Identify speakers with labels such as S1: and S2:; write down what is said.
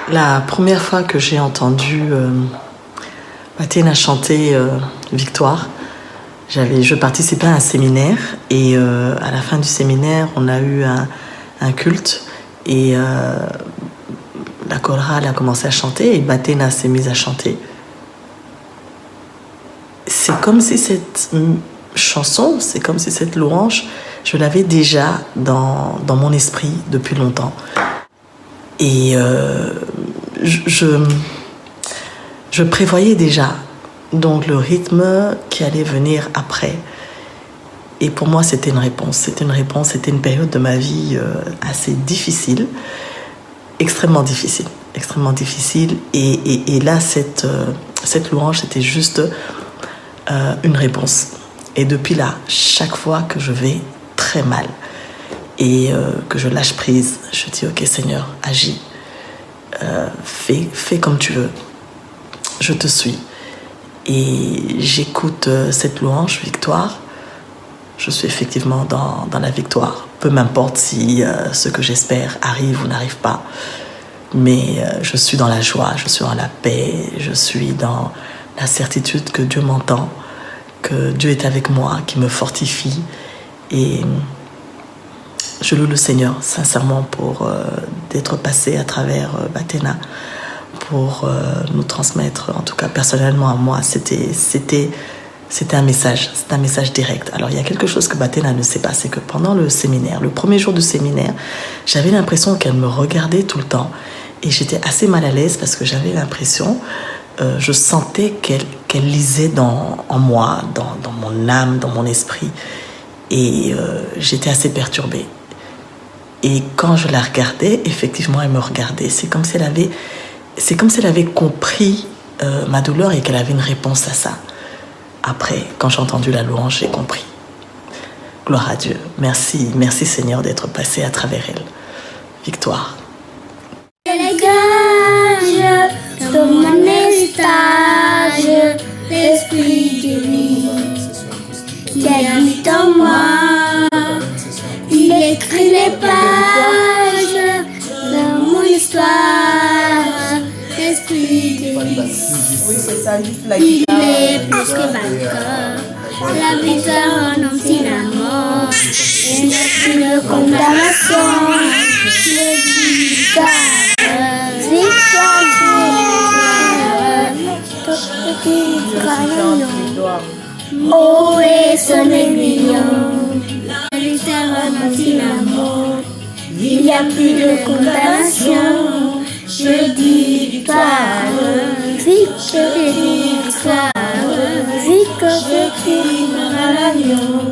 S1: La première fois que j'ai entendu Mathena chanter Victoire, je participais à un séminaire et à la fin du séminaire, on a eu un culte et la chorale a commencé à chanter et Mathena s'est mise à chanter. C'est comme si cette chanson, c'est comme si cette louange, je l'avais déjà dans mon esprit depuis longtemps. Et je prévoyais déjà donc le rythme qui allait venir après. Et pour moi, c'était une réponse. C'était une période de ma vie assez difficile, extrêmement difficile. Et là, cette louange, c'était juste une réponse. Et depuis là, chaque fois que je vais très mal et que je lâche prise, je dis ok Seigneur, agis, fais comme tu veux, je te suis. Et j'écoute cette louange, Victoire. Je suis effectivement dans la victoire. Peu m'importe si ce que j'espère arrive ou n'arrive pas. Mais je suis dans la joie, je suis dans la paix, je suis dans la certitude que Dieu m'entend, que Dieu est avec moi, qui me fortifie. Et je loue le Seigneur sincèrement pour d'être passé à travers Mathena, pour nous transmettre, en tout cas personnellement à moi, c'était un message direct. Alors il y a quelque chose que Mathena ne sait pas, c'est que pendant le séminaire, le premier jour du séminaire, j'avais l'impression qu'elle me regardait tout le temps et j'étais assez mal à l'aise parce que j'avais l'impression, je sentais qu'elle lisait en moi, dans mon âme, dans mon esprit et j'étais assez perturbée. Et quand je la regardais, effectivement, elle me regardait. C'est comme si elle avait compris ma douleur et qu'elle avait une réponse à ça. Après, quand j'ai entendu la louange, j'ai compris. Gloire à Dieu. Merci Seigneur d'être passé à travers elle. Victoire.
S2: Dégage de mon héritage l'esprit de lui qui habite en moi. Il écrit les pages de mon histoire, l'esprit de lui.
S3: Oui, c'est ça, juste la
S2: Il
S3: guitare.
S2: est plus que vainqueur, la victoire renonce la mort. Il n'y a plus de condamnation, victoire, victoire. Oh, et son aiguillon, la victoire renonce la mort. Il n'y a plus de condamnation, je dis victoire, victoire, victoire, victoire, victoire,